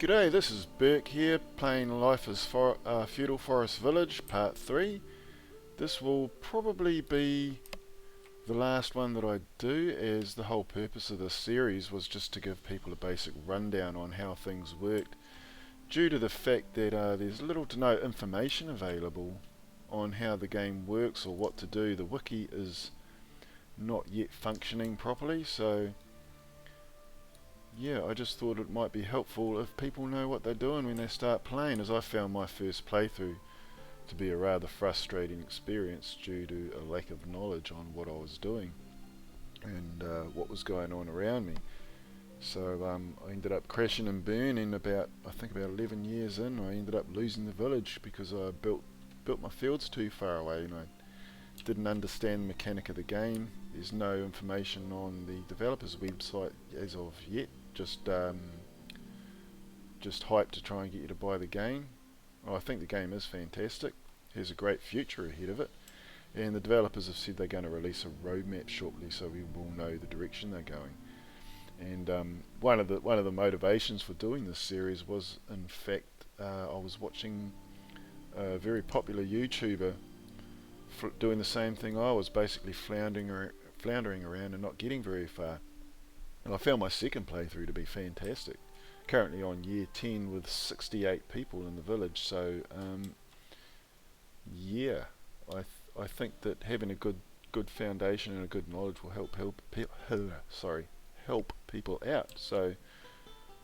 G'day, this is Burke here, playing Life as Feudal Forest Village, Part 3. This will probably be the last one that I do, as the whole purpose of this series was just to give people a basic rundown on how things worked, due to the fact that there's little to no information available on how the game works or what to do. The wiki is not yet functioning properly, so yeah, I just thought it might be helpful if people know what they're doing when they start playing, as I found my first playthrough to be a rather frustrating experience due to a lack of knowledge on what I was doing and what was going on around me. So I ended up crashing and burning I think about 11 years in. I ended up losing the village because I built my fields too far away, and I didn't understand the mechanic of the game. There's no information on the developer's website as of yet. Just hype to try and get you to buy the game. Well, I think the game is fantastic. Has a great future ahead of it, and the developers have said they're going to release a roadmap shortly, so we will know the direction they're going. And one of the motivations for doing this series was, in fact, I was watching a very popular YouTuber doing the same thing I was, basically floundering around and not getting very far. And I found my second playthrough to be fantastic. Currently on year 10 with 68 people in the village, so yeah, I think that having a good foundation and a good knowledge will help people out. So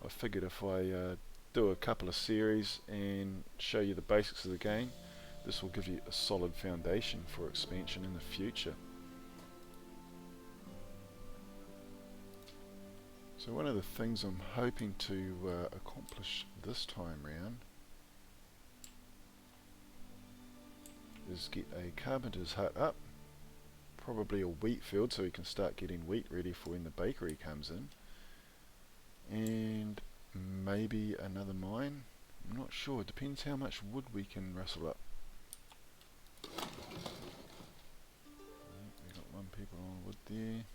I figured if I do a couple of series and show you the basics of the game, this will give you a solid foundation for expansion in the future. So one of the things I'm hoping to accomplish this time round is get a carpenter's hut up, probably a wheat field so we can start getting wheat ready for when the bakery comes in, and maybe another mine. I'm not sure, it depends how much wood we can rustle up. We got one people on wood there.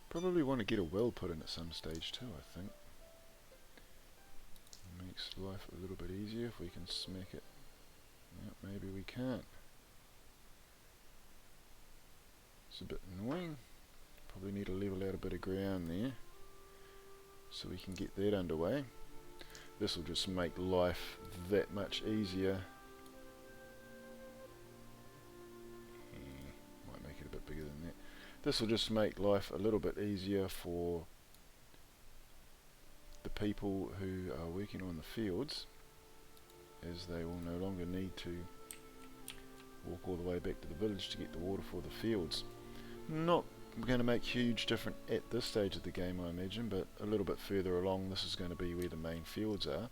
Probably want to get a well put in at some stage too, I think. Makes life a little bit easier if we can smack it. Yep, maybe we can't. It's a bit annoying. Probably need to level out a bit of ground there so we can get that underway. This will just make life that much easier. Might make it a bit bigger than that. This will just make life a little bit easier for the people who are working on the fields, as they will no longer need to walk all the way back to the village to get the water for the fields. Not going to make huge difference at this stage of the game, I imagine, but a little bit further along this is going to be where the main fields are.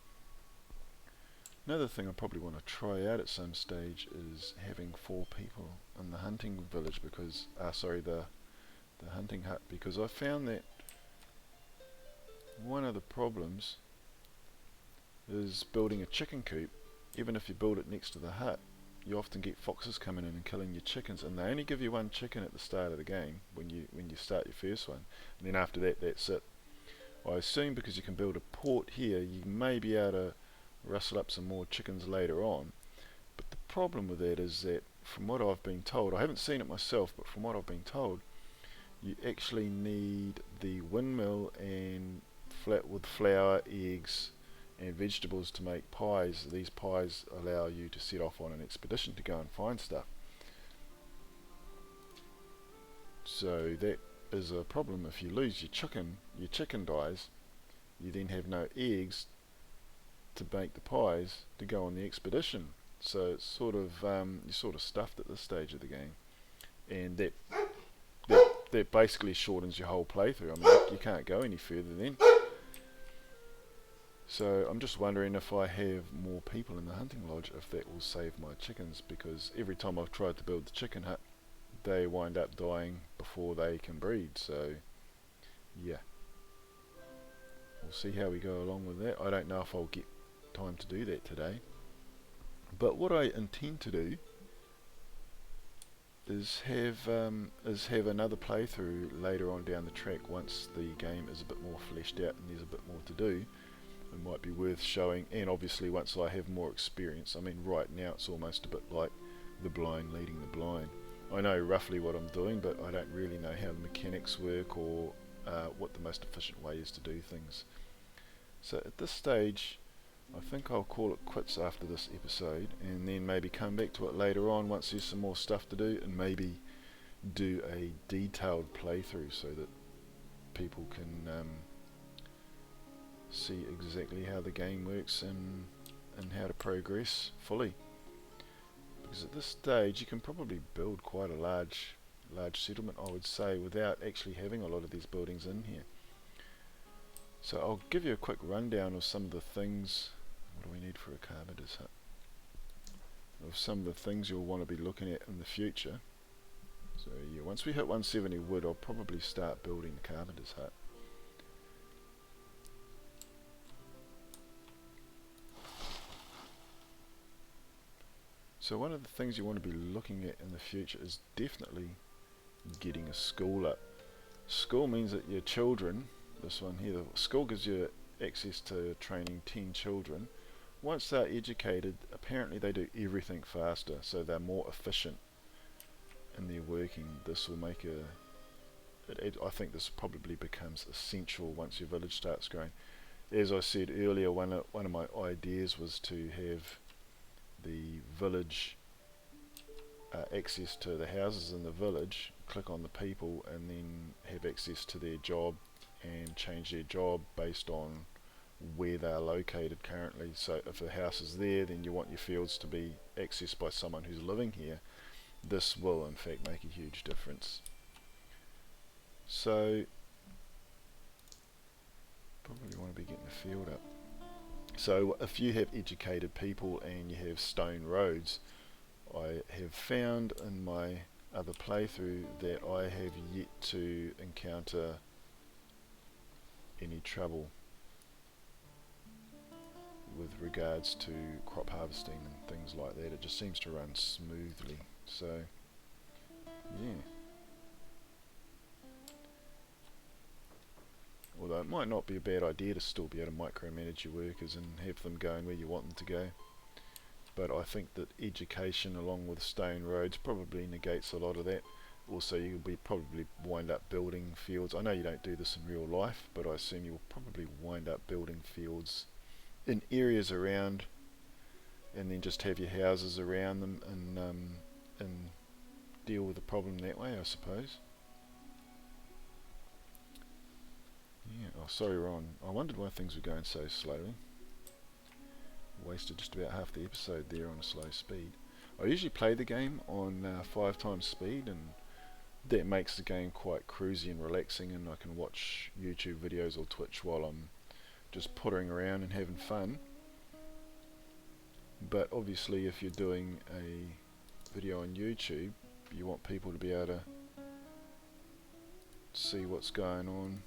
Another thing I probably want to try out at some stage is having 4 people in the hunting village, because the hunting hut, because I found that one of the problems is building a chicken coop. Even if you build it next to the hut, you often get foxes coming in and killing your chickens, and they only give you 1 chicken at the start of the game when you start your first one, and then after that, that's it. I assume because you can build a port here, you may be able to rustle up some more chickens later on. But the problem with that is that, from what I've been told, I haven't seen it myself, but from what I've been told, you actually need the windmill and flat with flour, eggs and vegetables to make pies. These pies allow you to set off on an expedition to go and find stuff. So that is a problem. If you lose your chicken dies, you then have no eggs to make the pies to go on the expedition. So it's sort of you're sort of stuffed at this stage of the game, and that basically shortens your whole playthrough. I mean, you can't go any further then. So I'm just wondering, if I have more people in the hunting lodge, if that will save my chickens, because every time I've tried to build the chicken hut, they wind up dying before they can breed. So yeah, we'll see how we go along with that. I don't know if I'll get time to do that today. But what I intend to do is have another playthrough later on down the track once the game is a bit more fleshed out and there's a bit more to do. It might be worth showing, and obviously once I have more experience. I mean, right now it's almost a bit like the blind leading the blind. I know roughly what I'm doing, but I don't really know how the mechanics work or what the most efficient way is to do things. So at this stage, I think I'll call it quits after this episode, and then maybe come back to it later on once there's some more stuff to do, and maybe do a detailed playthrough so that people can see exactly how the game works and how to progress fully. Because at this stage you can probably build quite a large settlement, I would say, without actually having a lot of these buildings in here. So I'll give you a quick rundown of some of the things. What do we need for a carpenter's hut? Of some of the things you'll want to be looking at in the future. So yeah, once we hit 170 wood, I'll probably start building the carpenter's hut. So one of the things you want to be looking at in the future is definitely getting a school up. School means that your children, this one here, the school gives you access to training 10 children. Once they're educated, apparently they do everything faster, so they're more efficient in their working. This will make I think this probably becomes essential once your village starts growing. As I said earlier, one of my ideas was to have the village access to the houses in the village, click on the people, and then have access to their job and change their job based on where they are located currently. So if the house is there, then you want your fields to be accessed by someone who's living here. This will in fact make a huge difference. So probably want to be getting the field up. So if you have educated people and you have stone roads, I have found in my other playthrough that I have yet to encounter any trouble with regards to crop harvesting and things like that. It just seems to run smoothly. So yeah. Although it might not be a bad idea to still be able to micromanage your workers and have them going where you want them to go. But I think that education along with stone roads probably negates a lot of that. Also, you'll be probably wind up building fields. I know you don't do this in real life, but I assume you'll probably wind up building fields in areas around, and then just have your houses around them and deal with the problem that way, I suppose. Yeah. Oh, sorry, Ron. I wondered why things were going so slowly. Wasted just about half the episode there on a slow speed. I usually play the game on 5 times speed, and that makes the game quite cruisy and relaxing, and I can watch YouTube videos or Twitch while I'm just puttering around and having fun. But obviously if you're doing a video on YouTube, you want people to be able to see what's going on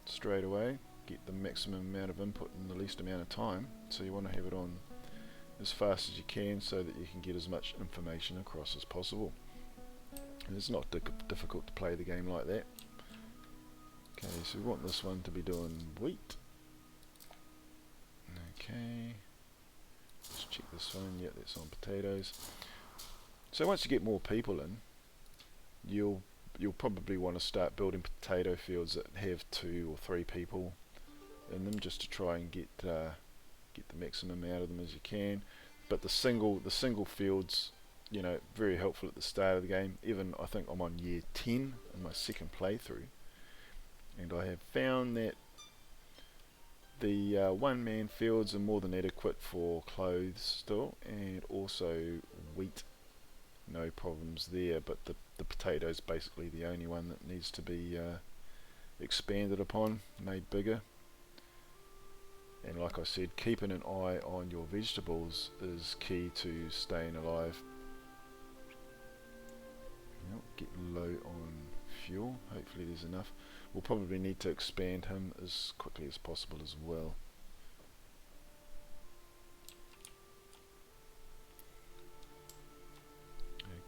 straight away, get the maximum amount of input in the least amount of time. So you want to have it on as fast as you can so that you can get as much information across as possible. And it's not difficult to play the game like that. Okay, so we want this one to be doing wheat. Okay, let's check this one. Yeah, that's on potatoes. So once you get more people in, you'll probably want to start building potato fields that have 2 or 3 people in them, just to try and get the maximum out of them as you can. But the single fields, you know, very helpful at the start of the game. Even I think I'm on year 10 in my second playthrough, and I have found that the one-man fields are more than adequate for clothes still, and also wheat, no problems there. But the potatoes basically the only one that needs to be expanded upon, made bigger. And like I said, keeping an eye on your vegetables is key to staying alive. Get low on fuel. Hopefully there's enough. We'll probably need to expand him as quickly as possible as well.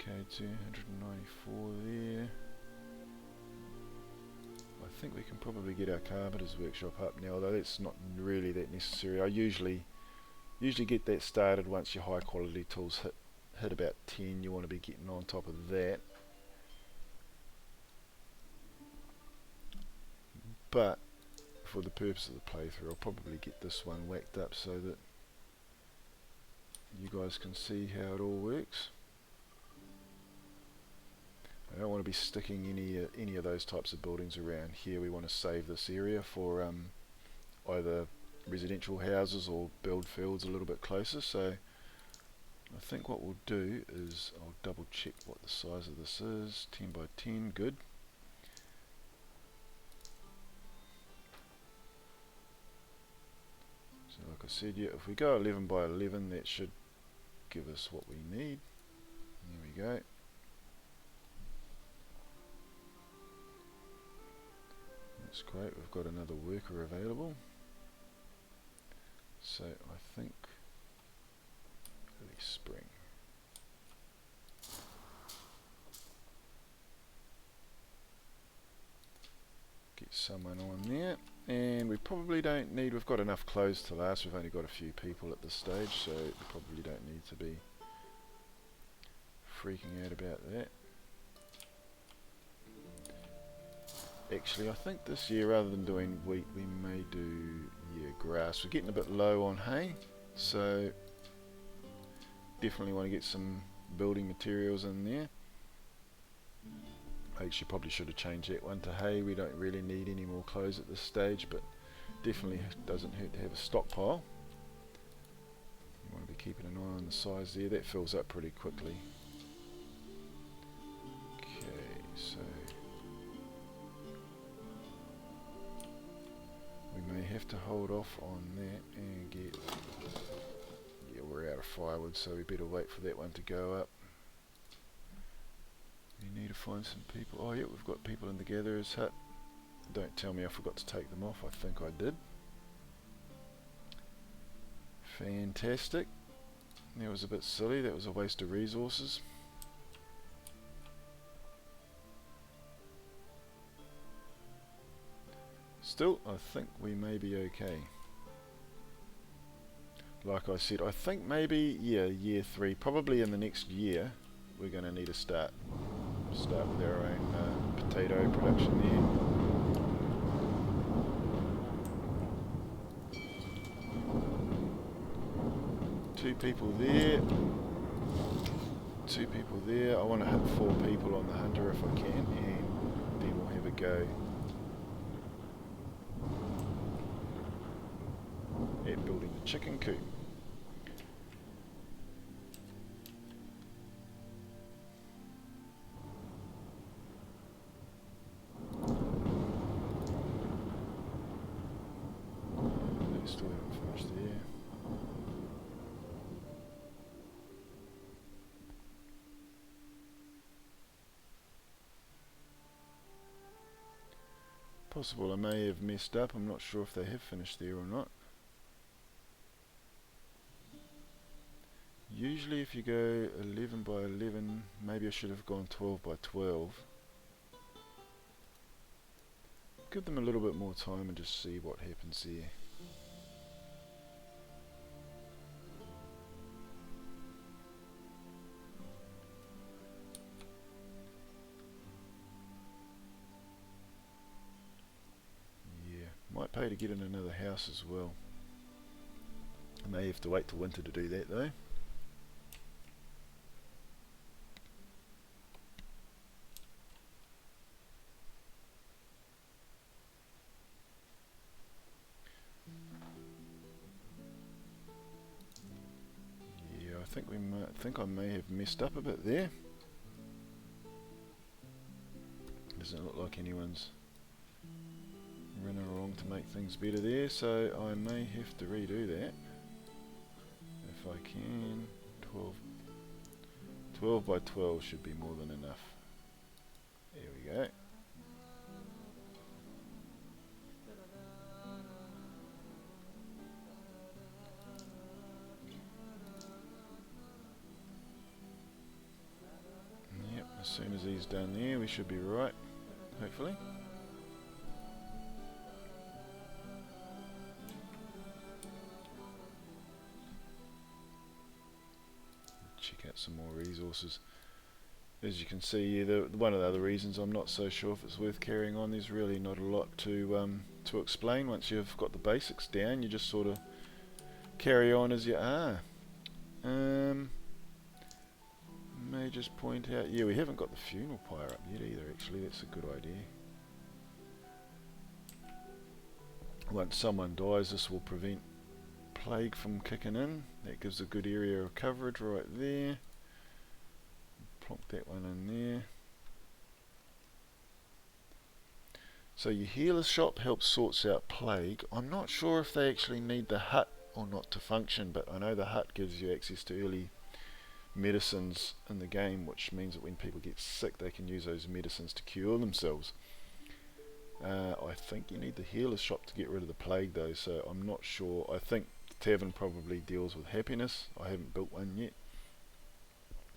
Okay, 294 there. I think we can probably get our carpenter's workshop up now, although that's not really that necessary. I usually get that started once your high quality tools hit about 10. You want to be getting on top of that. But for the purpose of the playthrough, I'll probably get this one whacked up so that you guys can see how it all works. I don't want to be sticking any of those types of buildings around here. We want to save this area for either residential houses or build fields a little bit closer. So I think what we'll do is I'll double check what the size of this is. 10 by 10, good. So like I said, yeah, if we go 11 by 11, that should give us what we need. There we go. That's great, we've got another worker available. So I think early spring. Get someone on there. And we probably don't need, we've got enough clothes to last, we've only got a few people at this stage, so we probably don't need to be freaking out about that. Actually, I think this year, rather than doing wheat, we may do, grass. We're getting a bit low on hay, so definitely want to get some building materials in there. I actually probably should have changed that one to hay. We don't really need any more clothes at this stage, but definitely doesn't hurt to have a stockpile. You want to be keeping an eye on the size there. That fills up pretty quickly. Okay, so we may have to hold off on that and get, we're out of firewood, so we better wait for that one to go up. We need to find some people. Oh yeah, we've got people in the gatherer's hut. Don't tell me I forgot to take them off. I think I did. Fantastic. That was a bit silly. That was a waste of resources. Still, I think we may be okay. Like I said, I think maybe, year 3, probably in the next year, we're going to need to start with our own potato production there. 2 people there. 2 people there. I want to hit 4 people on the hunter if I can, and then we'll have a go at building the chicken coop. Still haven't finished there. Possible I may have messed up. I'm not sure if they have finished there or not. Usually if you go 11 by 11, maybe I should have gone 12 by 12. Give them a little bit more time and just see what happens there. Might pay to get in another house as well. I may have to wait till winter to do that though. Yeah, I think I may have messed up a bit there. Doesn't look like anyone's running along to make things better there, so I may have to redo that if I can. 12 by 12 should be more than enough. There we go. soon as he's done there, we should be right, hopefully. Check out some more resources. As you can see, one of the other reasons I'm not so sure if it's worth carrying on, there's really not a lot to explain. Once you've got the basics down, you just sort of carry on as you are. May just point out, yeah, we haven't got the funeral pyre up yet either, actually. That's a good idea. Once someone dies, this will prevent plague from kicking in. That gives a good area of coverage right there. Plonk that one in there. So your healer's shop helps sorts out plague. I'm not sure if they actually need the hut or not to function, but I know the hut gives you access to early medicines in the game, which means that when people get sick they can use those medicines to cure themselves. I think you need the healer's shop to get rid of the plague though, so I'm not sure. I think the tavern probably deals with happiness. I haven't built one yet,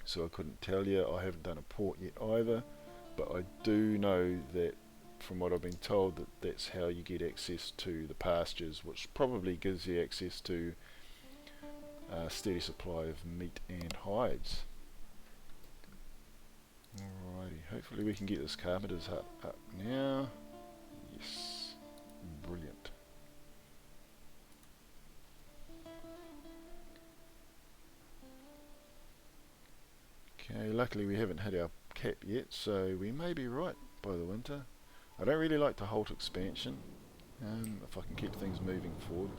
so I couldn't tell you. I haven't done a port yet either, but I do know that from what I've been told that that's how you get access to the pastures, which probably gives you access to a steady supply of meat and hides. Alrighty, hopefully we can get this carpenter's hut up now. Yes, brilliant. Okay, luckily we haven't hit our cap yet, so we may be right by the winter. I don't really like to halt expansion, if I can keep things moving forward.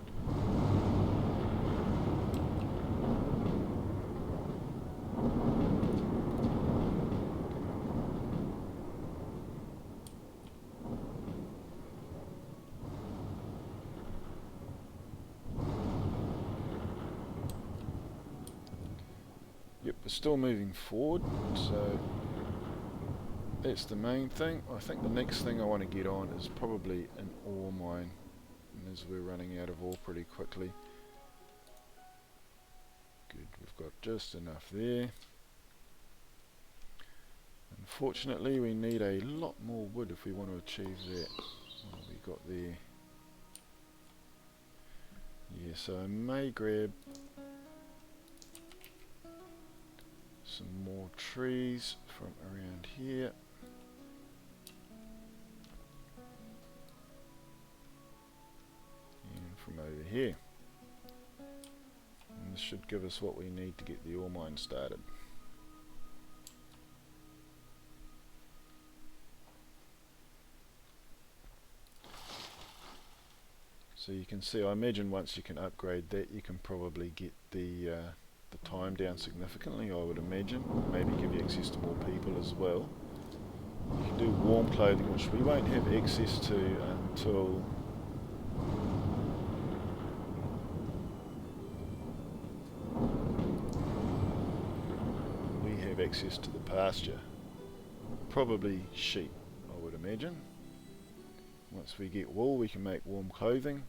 Yep, we're still moving forward, so that's the main thing. I think the next thing I want to get on is probably an ore mine, and as we're running out of ore pretty quickly. Good, we've got just enough there. Unfortunately we need a lot more wood if we want to achieve that. What have we got there? Yeah, so I may grab some more trees from around here. And from over here. And this should give us what we need to get the ore mine started. So you can see, I imagine once you can upgrade that, you can probably get the time down significantly, I would imagine. Maybe give you access to more people as well. You can do warm clothing, which we won't have access to until we have access to the pasture. Probably sheep, I would imagine. Once we get wool, we can make warm clothing,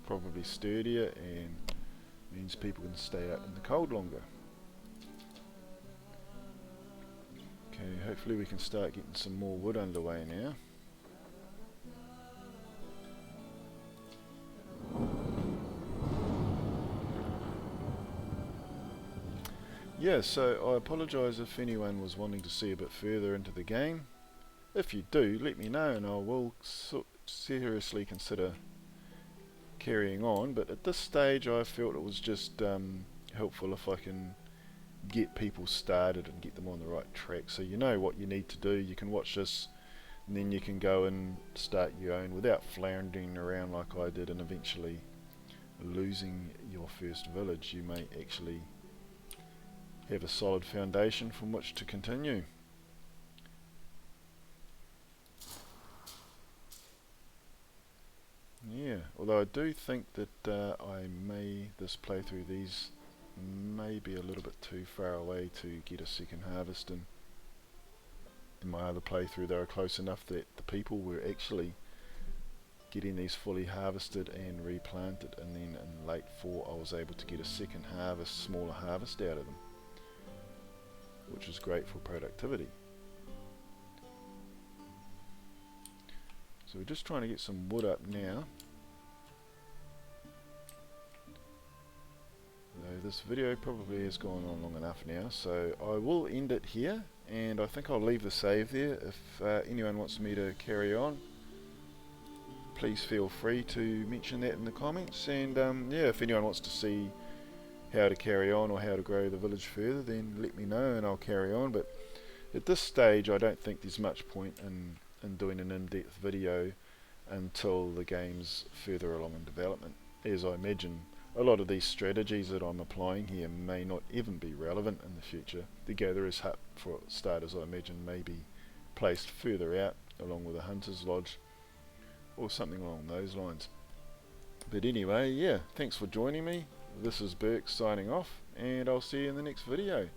probably sturdier, and means people can stay out in the cold longer. Okay, hopefully we can start getting some more wood underway now. Yeah, so I apologise if anyone was wanting to see a bit further into the game. If you do, let me know and I will seriously consider carrying on, but at this stage I felt it was just helpful if I can get people started and get them on the right track, so you know what you need to do. You can watch this and then you can go and start your own without floundering around like I did and eventually losing your first village. You may actually have a solid foundation from which to continue. Yeah, although I do think that this playthrough, these may be a little bit too far away to get a second harvest in. In my other playthrough they were close enough that the people were actually getting these fully harvested and replanted, and then in late 4 I was able to get a second harvest, smaller harvest out of them, which is great for productivity. So we're just trying to get some wood up now. So this video probably has gone on long enough now, so I will end it here, and I think I'll leave the save there. If anyone wants me to carry on, please feel free to mention that in the comments, and yeah, if anyone wants to see how to carry on or how to grow the village further, then let me know and I'll carry on. But at this stage I don't think there's much point in doing an in-depth video until the game's further along in development, as I imagine a lot of these strategies that I'm applying here may not even be relevant in the future. The Gatherer's Hut, for starters, I imagine may be placed further out along with a Hunter's Lodge or something along those lines. But anyway, yeah, thanks for joining me. This is Burke signing off, and I'll see you in the next video.